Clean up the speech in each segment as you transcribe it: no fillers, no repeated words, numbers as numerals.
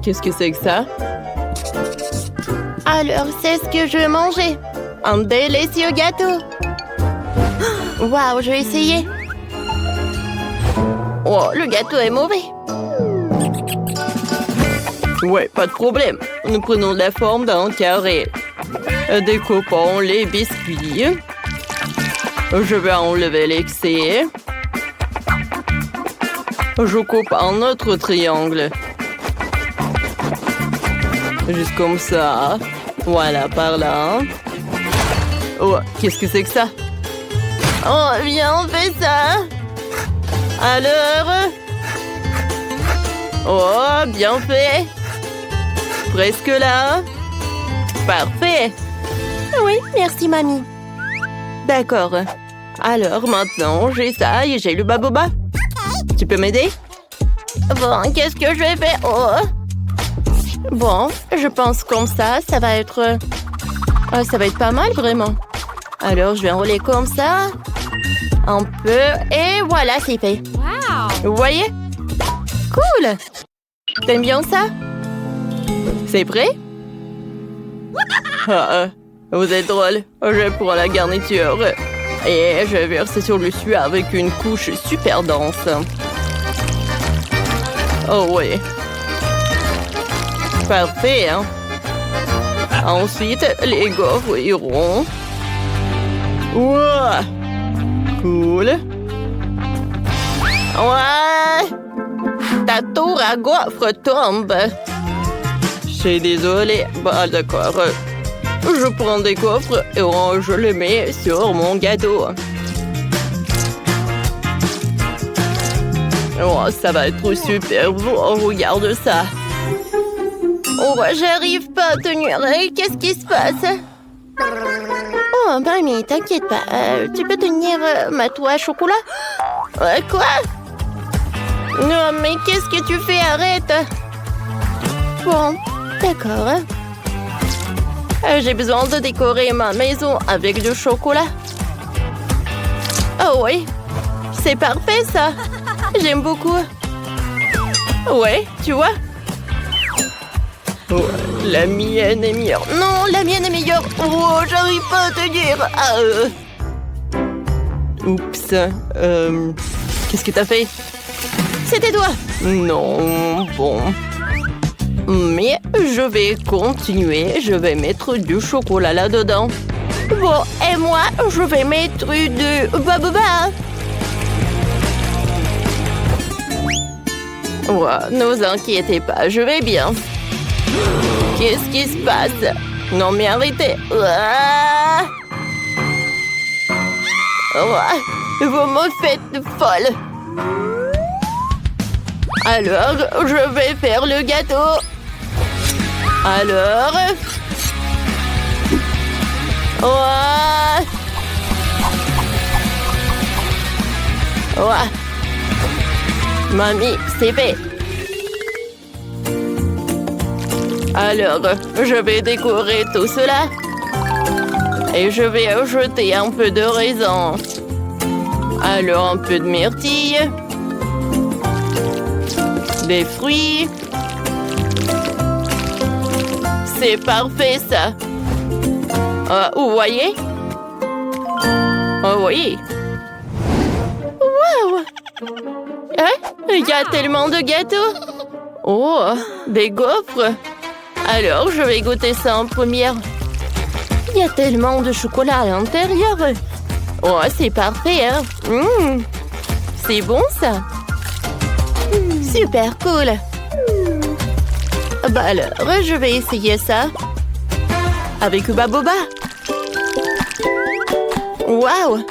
Qu'est-ce que c'est que ça? Alors, c'est ce que je veux manger. Un délicieux gâteau. Waouh, je vais essayer. Oh, le gâteau est mauvais. Ouais, pas de problème. Nous prenons la forme d'un carré. Découpons les biscuits. Je vais enlever l'excès. Je coupe un autre triangle. Juste comme ça. Voilà, par là. Oh, qu'est-ce que c'est que ça? Oh, viens, on fait ça. Alors? Oh, bien fait. Presque là. Parfait. Oui, merci, mamie. D'accord. Alors, maintenant, j'ai ça et j'ai le baboba. Tu peux m'aider? Bon, qu'est-ce que je vais faire? Oh. Bon, je pense comme ça va être... ça va être pas mal, vraiment. Alors, je vais enrouler comme ça. Un peu. Et voilà, c'est fait. Wow! Vous voyez? Cool! T'aimes bien ça? C'est prêt? Vous êtes drôle. Je prends la garniture. Et je verse sur le dessus avec une couche super dense. Oh oui. Parfait, hein? Ensuite, les gaufres iront. Wow! Cool. Ouais! Ta tour à gaufres tombe. Je suis désolée. Bah, d'accord. Je prends des gaufres et je les mets sur mon gâteau. Oh, ça va être super beau. Regarde ça. Oh, j'arrive pas à tenir. Qu'est-ce qui se passe? Oh, mamie, t'inquiète pas. Tu peux tenir ma toile à chocolat? Quoi? Non, mais qu'est-ce que tu fais? Arrête! Bon, d'accord. J'ai besoin de décorer ma maison avec du chocolat. Oh oui, c'est parfait ça. J'aime beaucoup. Ouais, tu vois? Oh, la mienne est meilleure. Non, la mienne est meilleure. Oh, j'arrive pas à tenir. Oups. Qu'est-ce que t'as fait? C'était toi. Non, bon. Mais je vais continuer. Je vais mettre du chocolat là-dedans. Bon, et moi, je vais mettre du baboba. Ouais, ne vous inquiétez pas, je vais bien. Qu'est-ce qui se passe? Non mais arrêtez. Vous me faites folle. Alors, je vais faire le gâteau. Alors... Ouais. Ouais. Mamie, c'est fait. Alors, je vais décorer tout cela. Et je vais ajouter un peu de raisin. Alors, un peu de myrtille. Des fruits. C'est parfait, ça. Vous voyez? Oh oui. Wow! Il y a tellement de gâteaux. Oh, des gaufres. Alors, je vais goûter ça en première. Il y a tellement de chocolat à l'intérieur. Oh, c'est parfait, hein? C'est bon, ça? Super cool. Bah alors, je vais essayer ça. Avec baboba. Waouh!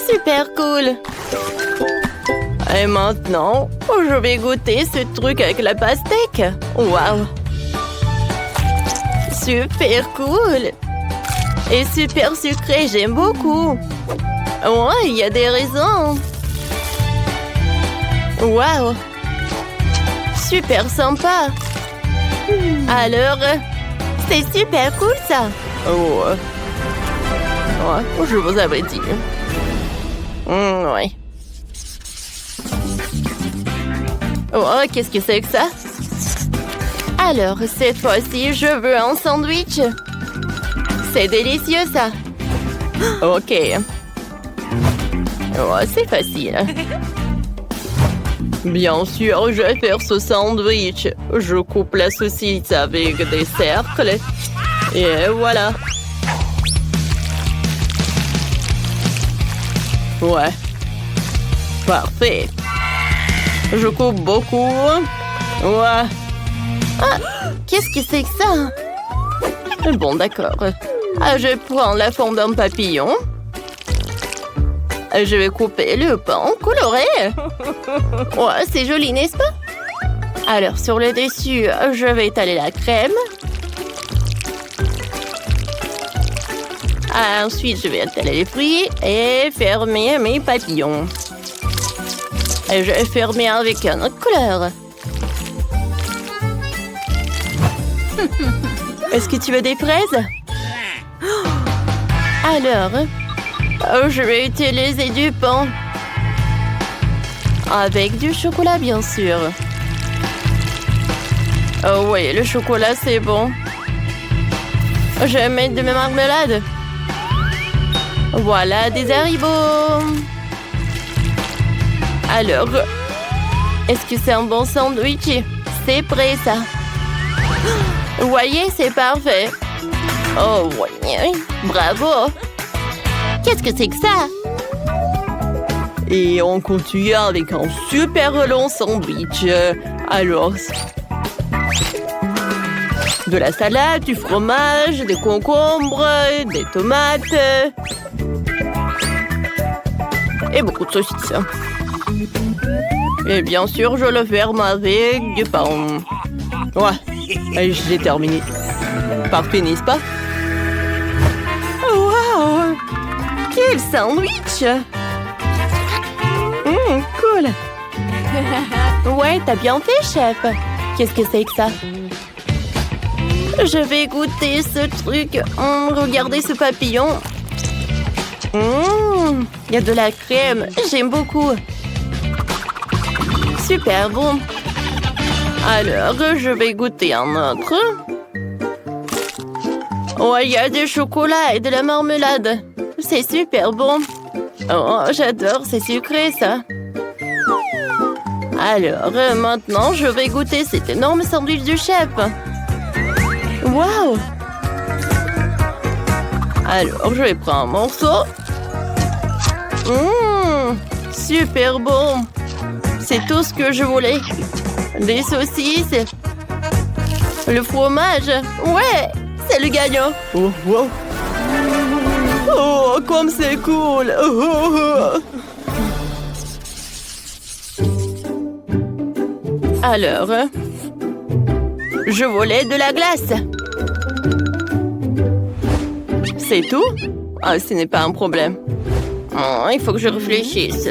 Super cool. Et maintenant, je vais goûter ce truc avec la pastèque. Waouh! Super cool. Et super sucré, j'aime beaucoup. Ouais, il y a des raisins. Waouh! Super sympa. Alors, c'est super cool ça. Oh. Ouais, je vous avais dit. Ouais. Oh, qu'est-ce que c'est que ça? Alors, cette fois-ci, je veux un sandwich. C'est délicieux, ça. Ok. Oh, c'est facile. Bien sûr, je vais faire ce sandwich. Je coupe la saucisse avec des cercles. Et voilà. Ouais. Parfait. Je coupe beaucoup. Ouais. Ah, qu'est-ce que c'est que ça? Bon, d'accord. Je prends la forme d'un papillon. Je vais couper le pain coloré. Ouais, c'est joli, n'est-ce pas? Alors, sur le dessus, je vais étaler la crème. Ensuite, je vais étaler les fruits et fermer mes papillons. Et je vais fermer avec une autre couleur. Est-ce que tu veux des fraises? Alors, je vais utiliser du pain. avec du chocolat, bien sûr. Oh oui, le chocolat, c'est bon. Je vais mettre de ma marmelade. Voilà, des haribots. Alors, est-ce que c'est un bon sandwich? C'est prêt, ça. Vous voyez, c'est parfait. Oh oui, bravo. Qu'est-ce que c'est que ça? Et on continue avec un super long sandwich. Alors, de la salade, du fromage, des concombres, des tomates. Et beaucoup de saucisses. Et bien sûr, je le ferme avec du pain. Ouais, et je l'ai terminé. Parfait, n'est-ce pas? Wow! Quel sandwich! Cool! Ouais, t'as bien fait, chef. Qu'est-ce que c'est que ça? Je vais goûter ce truc. Regardez ce papillon. Il y a de la crème. J'aime beaucoup. Super bon. Alors, je vais goûter un autre. Ouais, il y a du chocolat et de la marmelade. C'est super bon. Oh, j'adore, c'est sucré, ça. Alors, maintenant, je vais goûter cet énorme sandwich du chef. Waouh! Alors, je vais prendre un morceau. Super bon. C'est tout ce que je voulais. Des saucisses. Le fromage. Ouais, c'est le gagnant. Oh, wow. Oh, comme c'est cool. Alors, je voulais de la glace. C'est tout? Ah, ce n'est pas un problème. Oh, il faut que je réfléchisse.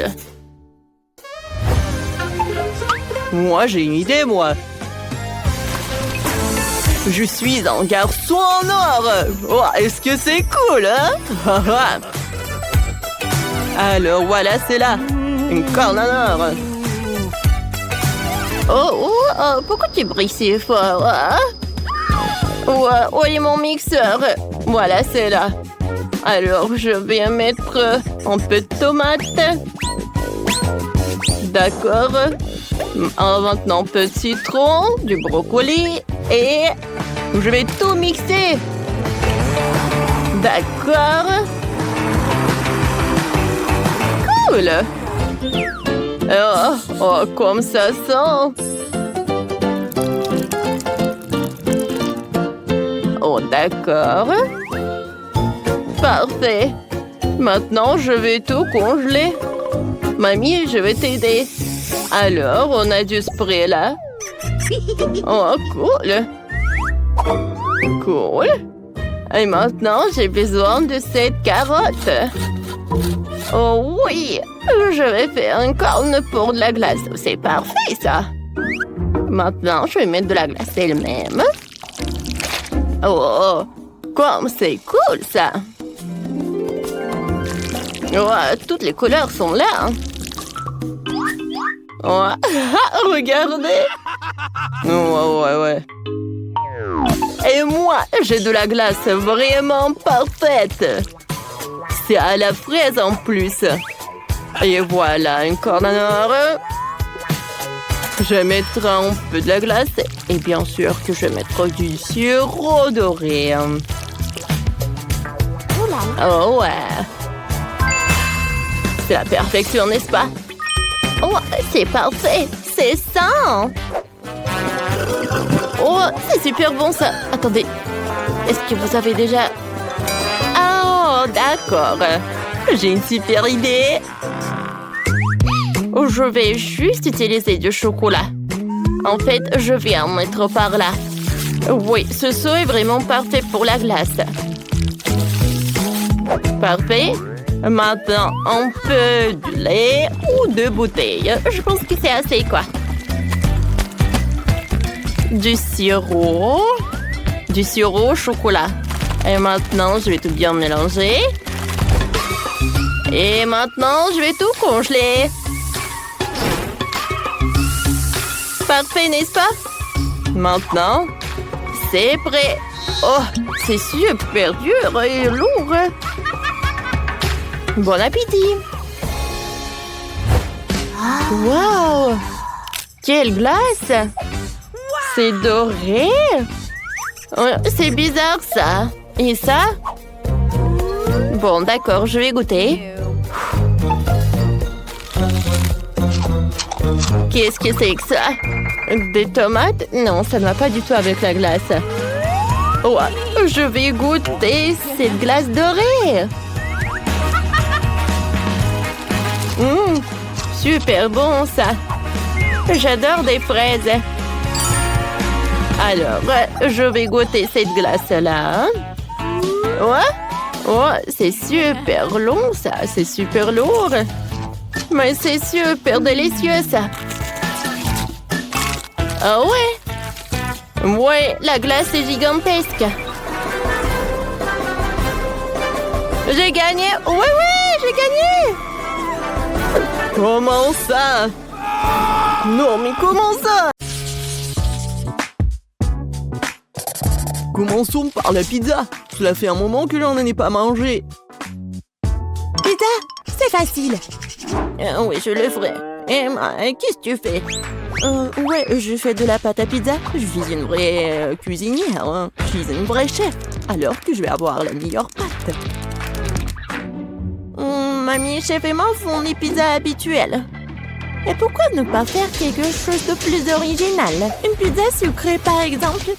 Moi, j'ai une idée, moi. Je suis un garçon en or. Oh, est-ce que c'est cool, hein? Alors, voilà, c'est là. Une corne en or. Oh, pourquoi tu brilles si fort, hein? Ouais, où est mon mixeur? Voilà, c'est là. Alors, je vais mettre un peu de tomate. D'accord. Maintenant, un peu de citron, du brocoli et je vais tout mixer. D'accord. Cool. Oh, comme ça sent. Oh, d'accord. Parfait. Maintenant, je vais tout congeler. Mamie, je vais t'aider. Alors, on a du spray là. Oh, cool. Cool. Et maintenant, j'ai besoin de cette carotte. Oh oui, je vais faire une corne pour de la glace. C'est parfait, ça. Maintenant, je vais mettre de la glace elle-même. Oh, comme c'est cool, ça. Oh, toutes les couleurs sont là. Oh, regardez. Ouais. Et moi, j'ai de la glace vraiment parfaite. C'est à la fraise en plus. Et voilà, un corner. Je mettrai un peu de la glace. Et bien sûr que je mettrai du sirop doré. Oh ouais. C'est la perfection, n'est-ce pas? Oh, c'est parfait. C'est ça. Oh, c'est super bon ça. Attendez, est-ce que vous avez déjà... Oh, d'accord. J'ai une super idée. Je vais juste utiliser du chocolat. En fait, je vais en mettre par là. Oui, ce saut est vraiment parfait pour la glace. Parfait. Maintenant, un peu de lait ou 2 bouteilles. Je pense que c'est assez, quoi. Du sirop au chocolat. Et maintenant, je vais tout bien mélanger. Et maintenant, je vais tout congeler. Parfait, n'est-ce pas? Maintenant, c'est prêt. Oh, c'est super dur et lourd. Bon appétit. Wow! Quelle glace! C'est doré? C'est bizarre, ça. Et ça? Bon, d'accord, je vais goûter. Qu'est-ce que c'est que ça? Des tomates? Non, ça ne va pas du tout avec la glace. Oh, je vais goûter cette glace dorée. Super bon, ça. J'adore des fraises. Alors, je vais goûter cette glace-là. Ouais? Oh, c'est super long, ça. C'est super lourd. Mais c'est super délicieux, ça. Ah ouais? Ouais, la glace est gigantesque. J'ai gagné. Ouais, j'ai gagné. Comment ça? Non, mais comment ça? Commençons par la pizza. Cela fait un moment que j'en ai pas mangé. Pizza, c'est facile. Oui, je le ferai. Emma, qu'est-ce que tu fais? Ouais, je fais de la pâte à pizza. Je suis une vraie cuisinière. Hein. Je suis une vraie chef. Alors que je vais avoir la meilleure pâte. Mamie, chef et moi font les pizzas habituelles. Et pourquoi ne pas faire quelque chose de plus original? Une pizza sucrée, par exemple.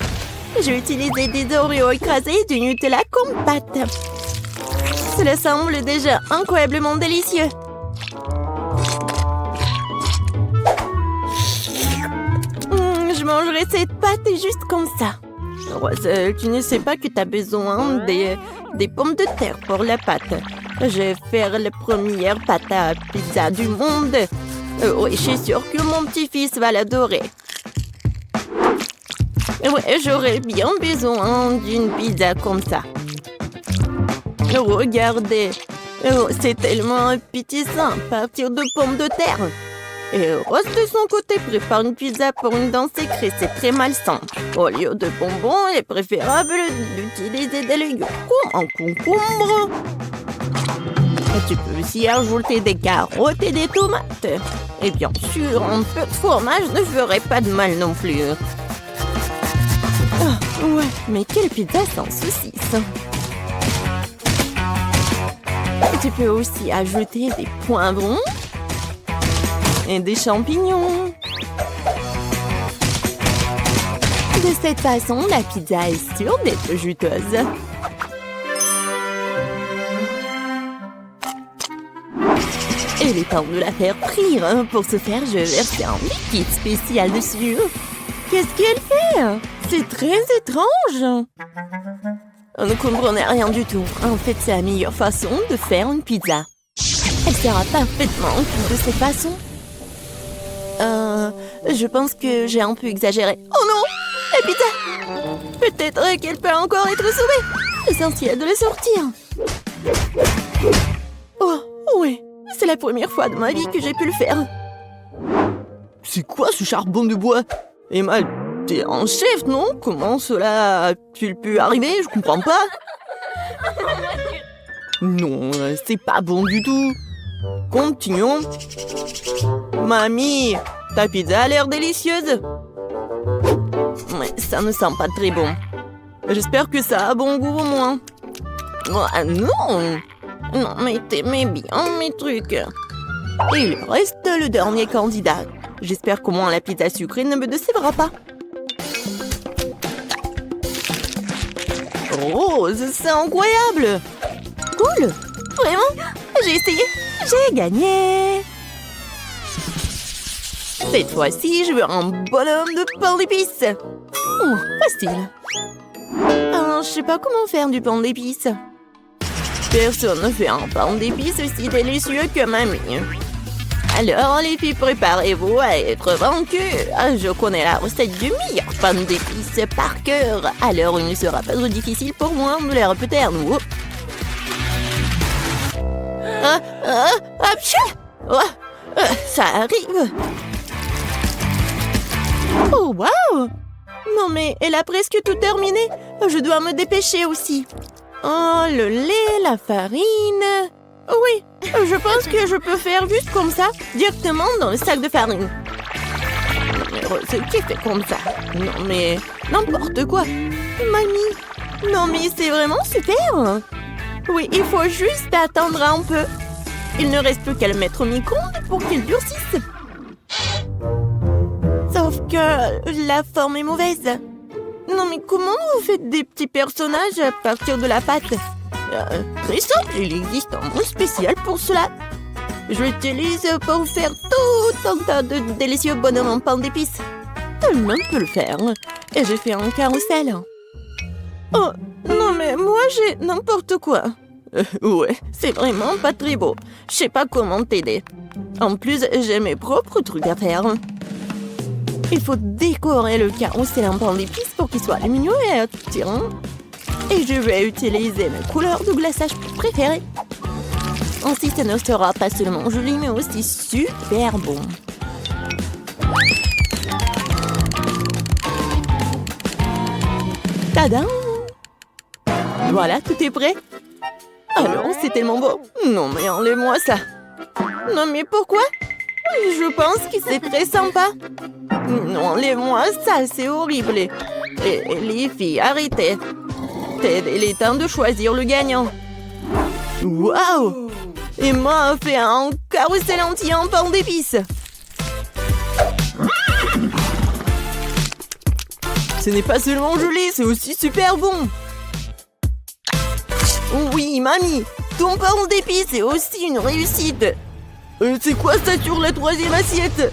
J'ai utilisé des Oreos écrasés et du Nutella comme pâte. Cela semble déjà incroyablement délicieux. Je mangerai cette pâte juste comme ça. Rose, tu ne sais pas que tu as besoin des pommes de terre pour la pâte. Je vais faire la première pâte à pizza du monde. Oui, je suis sûre que mon petit-fils va l'adorer. Ouais, j'aurais bien besoin d'une pizza comme ça. Regardez, c'est tellement appétissant à partir de pommes de terre. Et Rose, de son côté, prépare une pizza pour une dent secrète. C'est très malsain. Au lieu de bonbons, il est préférable d'utiliser des légumes comme un concombre. Et tu peux aussi ajouter des carottes et des tomates. Et bien sûr, un peu de fromage ne ferait pas de mal non plus. Oh, ouais, mais quelle pizza sans saucisse! Tu peux aussi ajouter des poivrons et des champignons. De cette façon, la pizza est sûre d'être juteuse. Il est temps de la faire frire. Pour ce faire, je vais verser un liquide spécial dessus. Qu'est-ce qu'elle fait? C'est très étrange. On ne comprenait rien du tout. En fait, c'est la meilleure façon de faire une pizza. Elle sera parfaitement cuite de cette façon. Je pense que j'ai un peu exagéré. Oh non! La pizza! Peut-être qu'elle peut encore être sauvée. Essentiel de la sortir. Oh, oui. C'est la première fois de ma vie que j'ai pu le faire. C'est quoi ce charbon de bois? Emma, t'es un chef, non? Comment cela a-t-il pu arriver? Je comprends pas. Non, c'est pas bon du tout. Continuons. Mamie, ta pizza a l'air délicieuse. Mais ça ne sent pas très bon. J'espère que ça a bon goût au moins. Ah, non! Non, mais t'aimais bien mes trucs. Et il reste le dernier candidat. J'espère qu'au moins la pizza sucrée ne me décevra pas. Rose, c'est incroyable! Cool! Vraiment? J'ai essayé! J'ai gagné! Cette fois-ci, je veux un bonhomme de pain d'épices. Oh, facile. Je sais pas comment faire du pain d'épices. Personne ne fait un pain d'épices aussi délicieux que mamie. Alors, les filles, préparez-vous à être vaincues. Je connais la recette du meilleur pain d'épices par cœur. Alors, il ne sera pas trop difficile pour moi de les répéter à nouveau. Ça arrive. Oh, waouh! Non mais, elle a presque tout terminé. Je dois me dépêcher aussi. Oh, le lait, la farine... Oui, je pense que je peux faire juste comme ça, directement dans le sac de farine. Mais Rose, qui fait comme ça? Non mais, n'importe quoi. Mamie, non mais c'est vraiment super. Oui, il faut juste attendre un peu. Il ne reste plus qu'à le mettre au micro-ondes pour qu'il durcisse. Sauf que la forme est mauvaise. Non mais comment vous faites des petits personnages à partir de la pâte? Très simple, il existe un mot spécial pour cela. Je l'utilise pour faire tout un tas de délicieux bonhommes en pain d'épices. Tout le monde peut le faire. Et j'ai fait un carrousel. Oh, non mais moi j'ai n'importe quoi. Ouais, c'est vraiment pas très beau. Je sais pas comment t'aider. En plus, j'ai mes propres trucs à faire. Il faut décorer le carrousel en pain d'épices pour qu'il soit lumineux et attirant. Et je vais utiliser mes couleurs de glaçage préférées. Ainsi, ça ne sera pas seulement joli, mais aussi super bon. Tadam! Voilà, tout est prêt. Alors, c'est tellement beau. Non, mais enlève-moi ça. Non, mais pourquoi? Je pense que c'est très sympa. Non, enlève-moi ça, c'est horrible. Et les filles, arrêtez. Il est temps de choisir le gagnant. Waouh! Emma a fait un carrousel entier en pain d'épices. Ce n'est pas seulement joli, c'est aussi super bon. Oui, mamie, ton pain d'épices est aussi une réussite. C'est quoi ça sur la troisième assiette?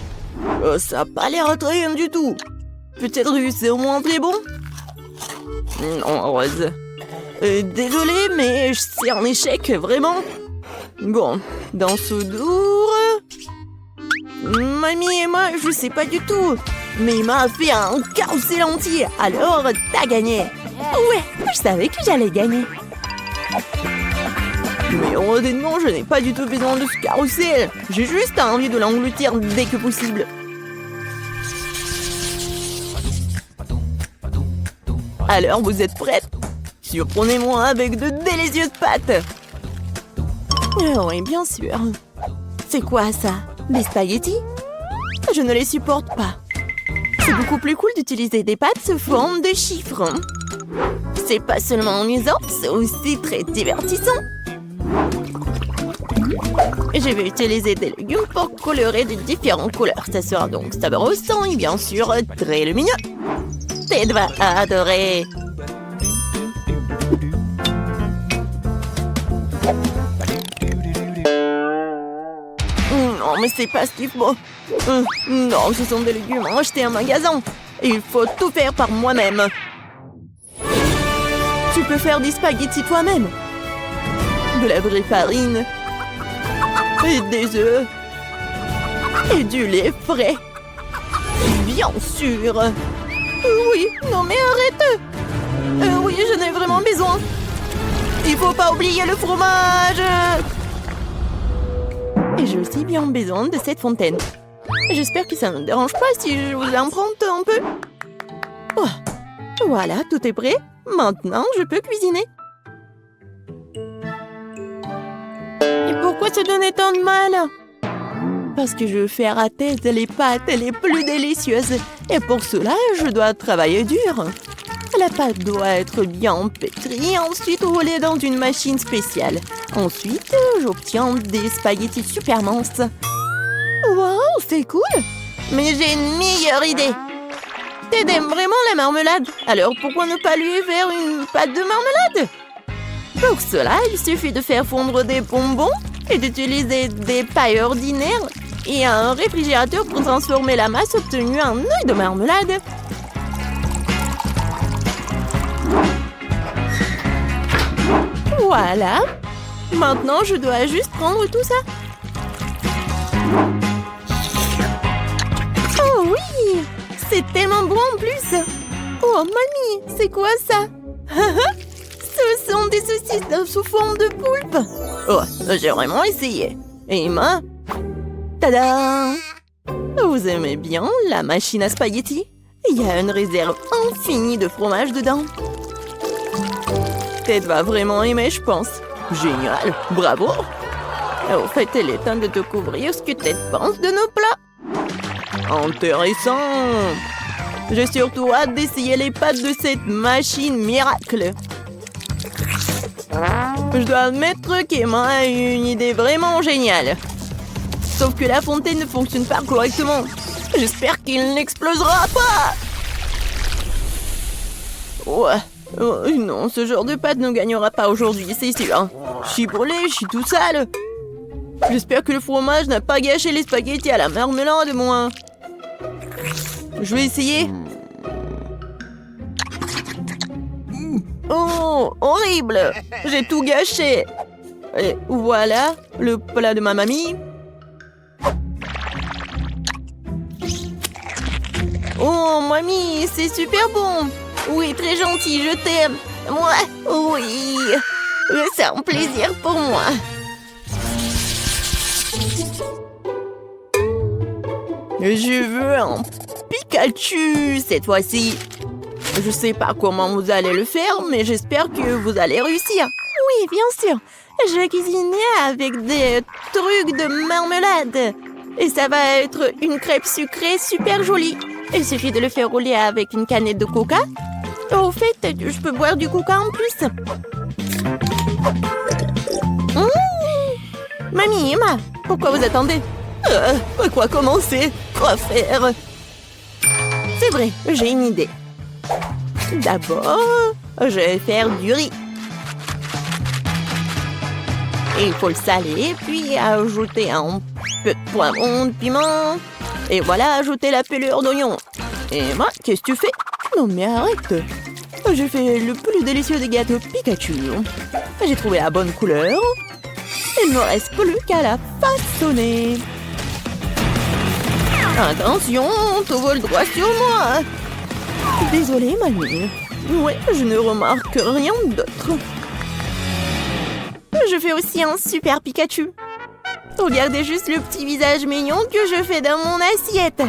Ça n'a pas l'air attrayant du tout. Peut-être que c'est au moins très bon? Non, Rose. Désolée, mais c'est un échec, vraiment. Bon, dans ce dour... Mamie et moi, je sais pas du tout. Mais Emma a fait un carrousel entier, alors t'as gagné. Ouais, je savais que j'allais gagner. Mais honnêtement, je n'ai pas du tout besoin de ce carrousel. J'ai juste envie de l'engloutir dès que possible. Alors, vous êtes prêtes? Surprenez-moi avec de délicieuses pâtes. Oui, bien sûr. C'est quoi ça? Des spaghettis? Je ne les supporte pas. C'est beaucoup plus cool d'utiliser des pâtes sous forme de chiffres. C'est pas seulement amusant, c'est aussi très divertissant. Je vais utiliser des légumes pour colorer de différentes couleurs. Ça sera donc sabrosant et bien sûr très lumineux. Ted va adorer. Non, mais c'est pas ce qu'il faut. Non, ce sont des légumes achetés en magasin. Il faut tout faire par moi-même. Tu peux faire des spaghettis toi-même. De la vraie farine. Et des œufs. Et du lait frais. Bien sûr. Oui, non mais arrête. Oui, j'en ai vraiment besoin. Il faut pas oublier le fromage. Et j'ai aussi bien besoin de cette fontaine. J'espère que ça ne dérange pas si je vous emprunte un peu. Oh, voilà, tout est prêt. Maintenant, je peux cuisiner. Et pourquoi se donner tant de mal? Parce que je veux faire à tête les pâtes les plus délicieuses. Et pour cela, je dois travailler dur. La pâte doit être bien pétrie, ensuite roulée dans une machine spéciale. Ensuite, j'obtiens des spaghettis super minces. Wow, c'est cool! Mais j'ai une meilleure idée! Ted aime vraiment la marmelade, alors pourquoi ne pas lui faire une pâte de marmelade? Pour cela, il suffit de faire fondre des bonbons et d'utiliser des pailles ordinaires et un réfrigérateur pour transformer la masse obtenue en œuf de marmelade. Voilà. Maintenant, je dois juste prendre tout ça. Oh oui! C'est tellement bon en plus! Oh, mamie, c'est quoi ça? Ce sont des saucisses sous forme de poulpe. Oh, j'ai vraiment essayé. Et Emma? Tada! Vous aimez bien la machine à spaghettis? Il y a une réserve infinie de fromage dedans. Ted va vraiment aimer, je pense. Génial, bravo! Au fait, il est temps de découvrir ce que Ted pense de nos plats. Intéressant! J'ai surtout hâte d'essayer les pâtes de cette machine miracle. Je dois admettre qu'Emma a eu une idée vraiment géniale. Sauf que la fontaine ne fonctionne pas correctement. J'espère qu'il n'explosera pas! Ouais. Oh, non, ce genre de pâte ne gagnera pas aujourd'hui, c'est sûr. Je suis brûlée, je suis tout sale. J'espère que le fromage n'a pas gâché les spaghettis à la marmelade, moi. Je vais essayer. Oh, horrible! J'ai tout gâché. Et voilà, le plat de ma mamie. Oh, mamie, c'est super bon. Oui, très gentil, je t'aime. Moi, oui. C'est un plaisir pour moi. Je veux un Pikachu cette fois-ci. Je sais pas comment vous allez le faire, mais j'espère que vous allez réussir. Oui, bien sûr. Je vais cuisiner avec des trucs de marmelade. Et ça va être une crêpe sucrée super jolie. Il suffit de le faire rouler avec une canette de coca. Au fait, je peux boire du coca en plus. Mamie, Emma, pourquoi vous attendez? Quoi commencer? Quoi faire? C'est vrai, j'ai une idée. D'abord, je vais faire du riz. Il faut le saler, puis ajouter un peu de poivron, de piment. Et voilà, ajouter la pelure d'oignon. Emma, qu'est-ce que tu fais? Non mais arrête. J'ai fait le plus délicieux des gâteaux Pikachu. J'ai trouvé la bonne couleur. Il ne me reste plus qu'à la façonner. Attention, tout vole droit sur moi. Désolée, mamie. Ouais, je ne remarque rien d'autre. Je fais aussi un super Pikachu. Regardez juste le petit visage mignon que je fais dans mon assiette.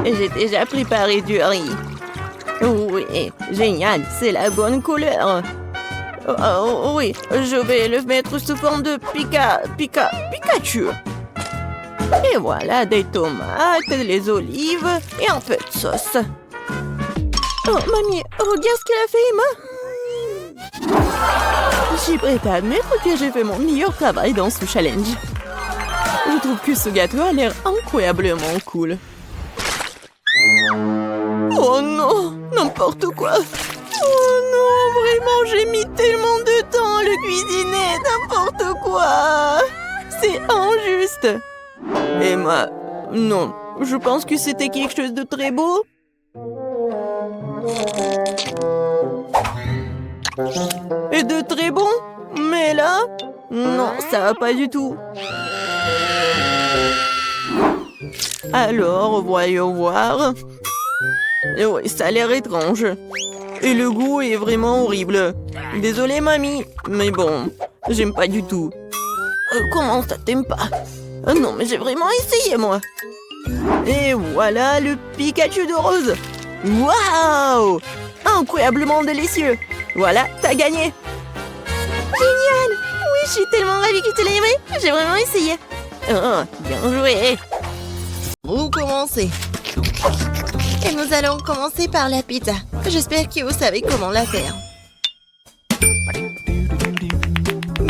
J'ai déjà préparé du riz. Oui, génial, c'est la bonne couleur. Oh, oui, je vais le mettre sous forme de Pikachu. Et voilà, des tomates, des olives et un peu de sauce. Oh, mamie, regarde ce qu'elle a fait, Emma. Je suis prête à admettre que j'ai fait mon meilleur travail dans ce challenge. Je trouve que ce gâteau a l'air incroyablement cool. Oh non, n'importe quoi. Oh non, vraiment, j'ai mis tellement de temps à le cuisiner, n'importe quoi. C'est injuste. Emma, non, je pense que c'était quelque chose de très beau. Et de très bon. Mais là, non, ça va pas du tout. Alors, voyons voir. Et ouais, ça a l'air étrange. Et le goût est vraiment horrible. Désolée, mamie, mais bon, j'aime pas du tout. Comment ça, t'aimes pas? Non, mais j'ai vraiment essayé, moi. Et voilà le Pikachu de rose. Waouh! Incroyablement délicieux. Voilà, t'as gagné. Génial! Oui, je suis tellement ravie que tu l'aies aimé. J'ai vraiment essayé. Oh, bien joué. Vous commencez. Et nous allons commencer par la pizza. J'espère que vous savez comment la faire.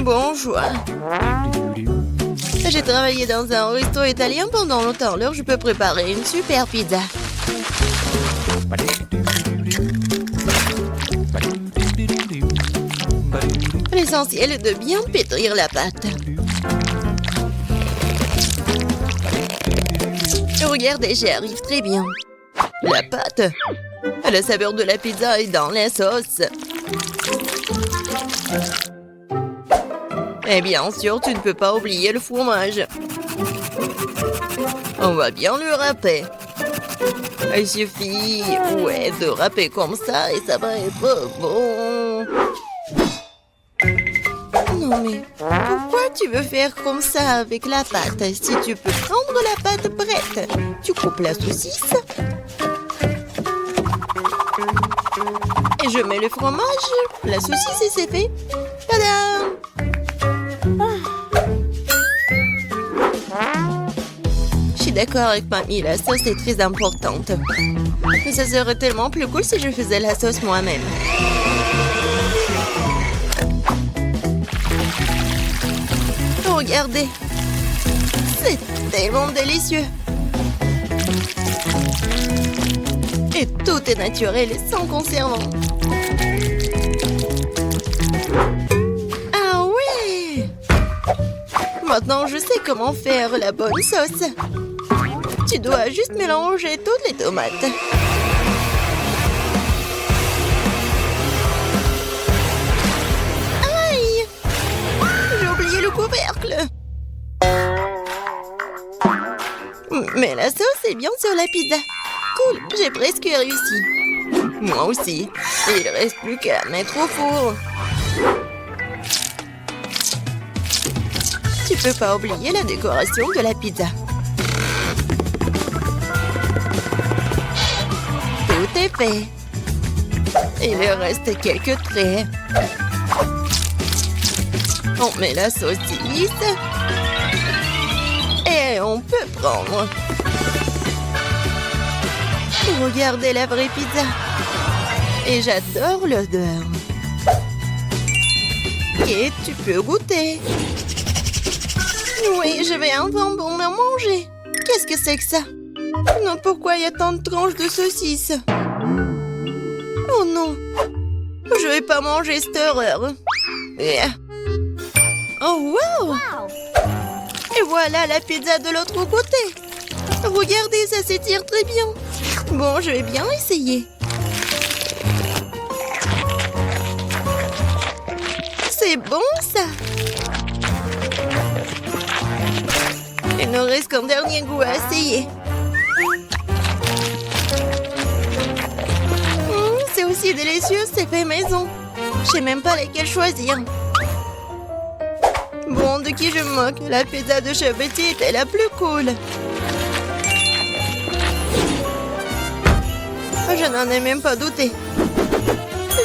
Bonjour. J'ai travaillé dans un resto italien pendant longtemps, alors je peux préparer une super pizza. L'essentiel est de bien pétrir la pâte. Regardez, j'y arrive très bien. La pâte. La saveur de la pizza est dans la sauce. Et bien sûr, tu ne peux pas oublier le fromage. On va bien le râper. Il suffit, de râper comme ça et ça va être bon. Non mais, pourquoi tu veux faire comme ça avec la pâte? Si tu peux prendre la pâte prête, tu coupes la saucisse. Et je mets le fromage, la saucisse et c'est fait. Tadam! Je suis d'accord avec mamie, la sauce est très importante. Mais ça serait tellement plus cool si je faisais la sauce moi-même. Regardez, c'est tellement délicieux. Et tout est naturel et sans conservant. Ah ouais! Maintenant, je sais comment faire la bonne sauce. Tu dois juste mélanger toutes les tomates. Aïe! J'ai oublié le couvercle. Mais la sauce est bien sur la pizza. Cool, j'ai presque réussi. Moi aussi. Il ne reste plus qu'à la mettre au four. Tu peux pas oublier la décoration de la pizza. Tout est fait. Il reste quelques traits. On met la saucisse. Et on peut prendre. Regardez la vraie pizza. Et j'adore l'odeur. Et tu peux goûter. Oui, je vais enfin bon me manger. Qu'est-ce que c'est que ça? Non, pourquoi il y a tant de tranches de saucisses? Oh non. Je vais pas manger cette horreur. Yeah. Oh wow! Et voilà la pizza de l'autre côté. Regardez, ça s'étire très bien. Bon, je vais bien essayer. C'est bon, ça. Il ne reste qu'un dernier goût à essayer. C'est aussi délicieux, c'est fait maison. Je sais même pas lesquels choisir. Bon, de qui je me moque? La pizza de Chef Betty était la plus cool. Je n'en ai même pas douté.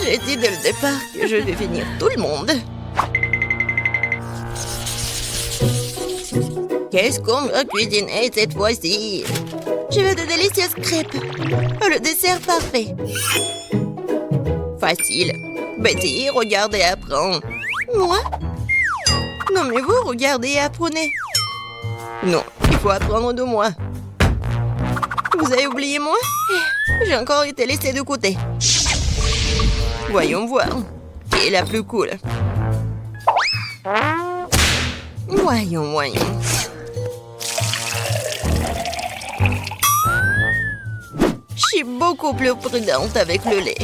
J'ai dit dès le départ que je vais finir tout le monde. Qu'est-ce qu'on va cuisiner cette fois-ci? Je veux de délicieuses crêpes. Le dessert parfait. Facile. Betty, regarde et apprends. Moi? Non, mais vous, regardez et apprenez. Non, il faut apprendre de moi. Vous avez oublié moi? J'ai encore été laissée de côté. Voyons voir. Qui est la plus cool? Voyons. Je suis beaucoup plus prudente avec le lait.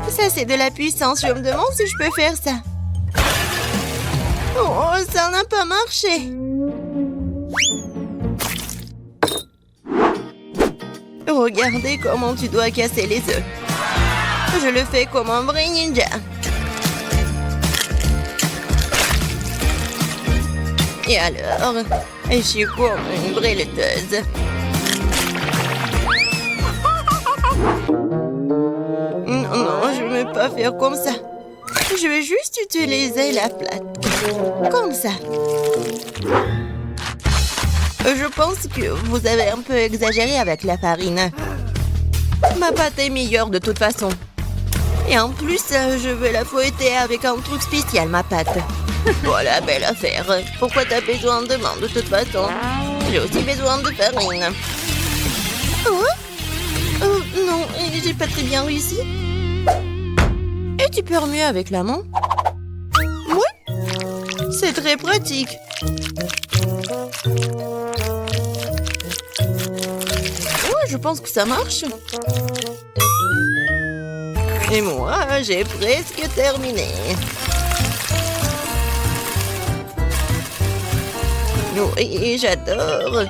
Ça, c'est de la puissance. Je me demande si je peux faire ça. Oh, ça n'a pas marché. Regardez comment tu dois casser les œufs. Je le fais comme un vrai ninja. Et alors, je suis comme une vraie laiteuse. Non, je ne vais pas faire comme ça. Je vais juste utiliser la plate. Comme ça. Je pense que vous avez un peu exagéré avec la farine. Ma pâte est meilleure de toute façon. Et en plus, je veux la fouetter avec un truc spécial, ma pâte. Voilà, belle affaire. Pourquoi t'as besoin de main de toute façon? J'ai aussi besoin de farine. Oh non, j'ai pas très bien réussi. Et tu peux remuer avec la main? Oui, c'est très pratique. Ouais, je pense que ça marche. Et moi, j'ai presque terminé. Oui, j'adore.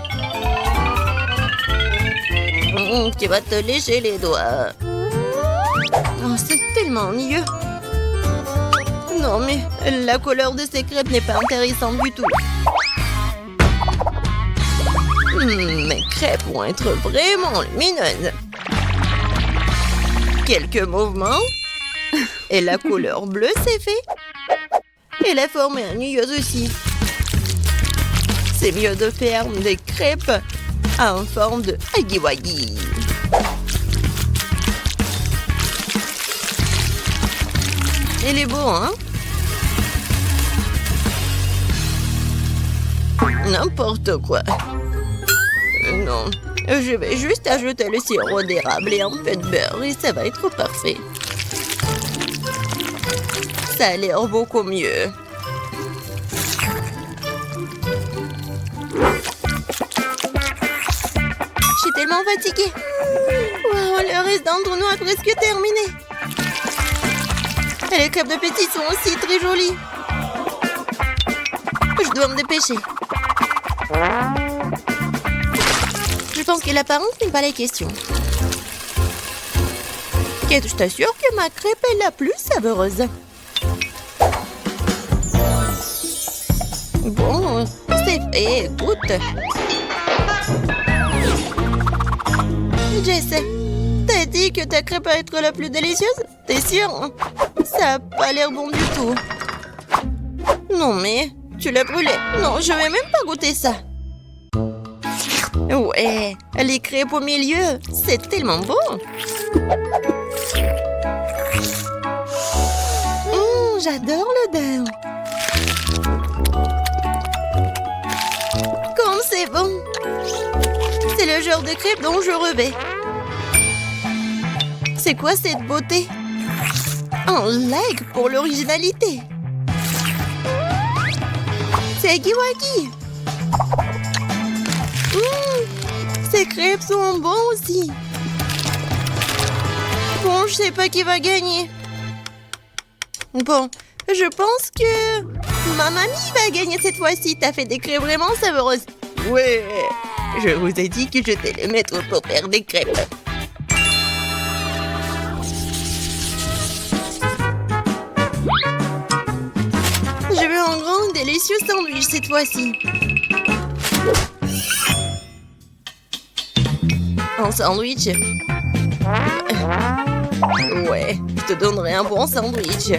Tu vas te lécher les doigts. Oh, c'est tellement mieux. Non, mais la couleur de ces crêpes n'est pas intéressante du tout. Mes crêpes vont être vraiment lumineuses. Quelques mouvements. Et la couleur bleue, c'est fait. Et la forme est ennuyeuse aussi. C'est mieux de faire des crêpes en forme de huggy-wuggy. Il est beau, hein? N'importe quoi. Non, je vais juste ajouter le sirop d'érable et un peu de beurre et ça va être parfait. Ça a l'air beaucoup mieux. Je suis tellement fatiguée. Wow, le reste d'entre nous a presque terminé. Et les crêpes de petit sont aussi très jolies. Je dois me dépêcher. Je pense que l'apparence n'est pas la question. Kate, je t'assure que ma crêpe est la plus savoureuse. Bon, c'est fait, écoute. Jess, t'as dit que ta crêpe va être la plus délicieuse? T'es sûre? Ça a pas l'air bon du tout. Non mais, tu l'as brûlé. Non, je vais même pas goûter ça. Ouais, les crêpes au milieu, c'est tellement bon. J'adore l'odeur. Comme c'est bon. C'est le genre de crêpes dont je rêvais. C'est quoi cette beauté? Un like pour l'originalité. C'est huggy-wuggy. Ces crêpes sont bons aussi. Bon, je sais pas qui va gagner. Bon, je pense que ma mamie va gagner cette fois-ci. T'as fait des crêpes vraiment savoureuses. Ouais, je vous ai dit que j'étais le maître pour faire des crêpes. Je veux un grand délicieux sandwich cette fois-ci. Un sandwich? Ouais, je te donnerai un bon sandwich.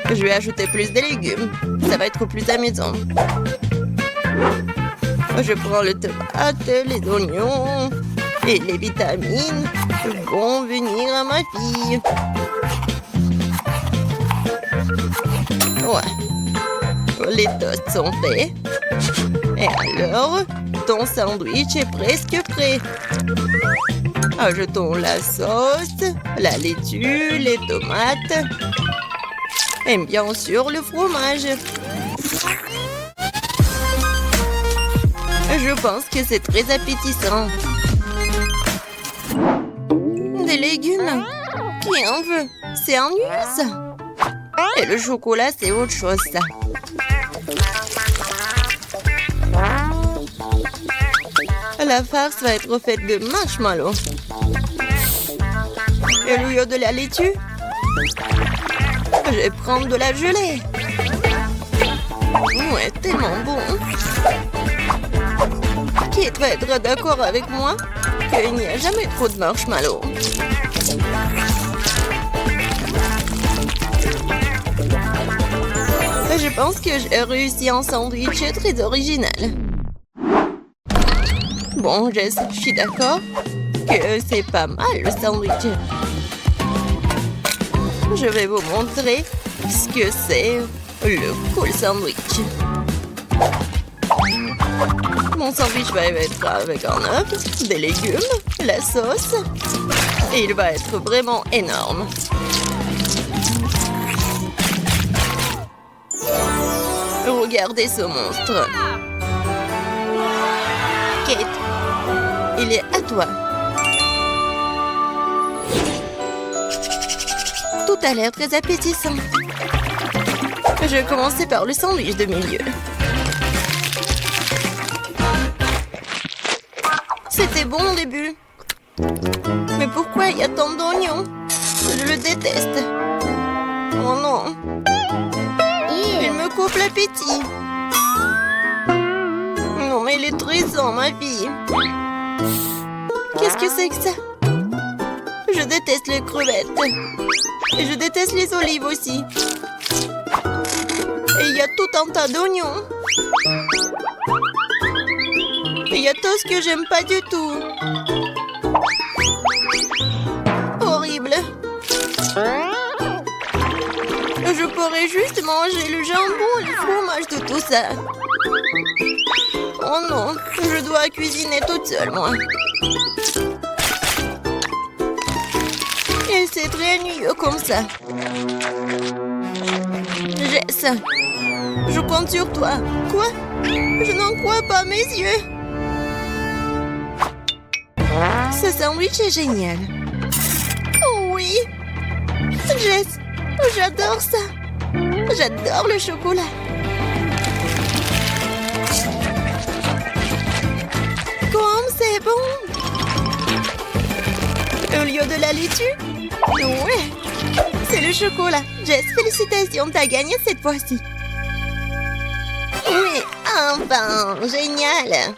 Je vais ajouter plus de légumes. Ça va être plus amusant. Je prends le tomate, les oignons et les vitamines vont venir à ma fille. Ouais. Les toasts sont faits. Et alors, ton sandwich est presque prêt. Ajoutons la sauce, la laitue, les tomates et bien sûr le fromage. Je pense que c'est très appétissant. Des légumes? Qui en veut? C'est ennuyeux ça. Et le chocolat, c'est autre chose ça. La farce va être faite de marshmallows. Et au lieu de la laitue, je vais prendre de la gelée. Ouais, tellement bon. Qui va être d'accord avec moi qu'il n'y a jamais trop de marshmallows? Je pense que j'ai réussi un sandwich très original. Bon, Jess, je suis d'accord que c'est pas mal le sandwich. Je vais vous montrer ce que c'est le cool sandwich. Mon sandwich va être avec un œuf, des légumes, la sauce. Et il va être vraiment énorme. Regardez ce monstre. Kate, il est à toi. Tout a l'air très appétissant. Je vais commencer par le sandwich de milieu. C'était bon au début. Mais pourquoi il y a tant d'oignons? Je le déteste. Oh non. Il me coupe l'appétit. Non, mais il est triste, ma fille. Qu'est-ce que c'est que ça? Je déteste les crevettes. Et je déteste les olives aussi. Et il y a tout un tas d'oignons. Et il y a tout ce que j'aime pas du tout. Horrible. Je pourrais juste manger le jambon et le fromage de tout ça. Oh non, je dois cuisiner toute seule, moi. Et c'est très ennuyeux comme ça. Jess, je compte sur toi. Quoi? Je n'en crois pas mes yeux. Ce sandwich est génial. Oh oui. Jess, j'adore ça. J'adore le chocolat. Comme c'est bon. Au lieu de la laitue? Ouais. C'est le chocolat. Jess, félicitations, t'as gagné cette fois-ci. Oui, enfin, génial.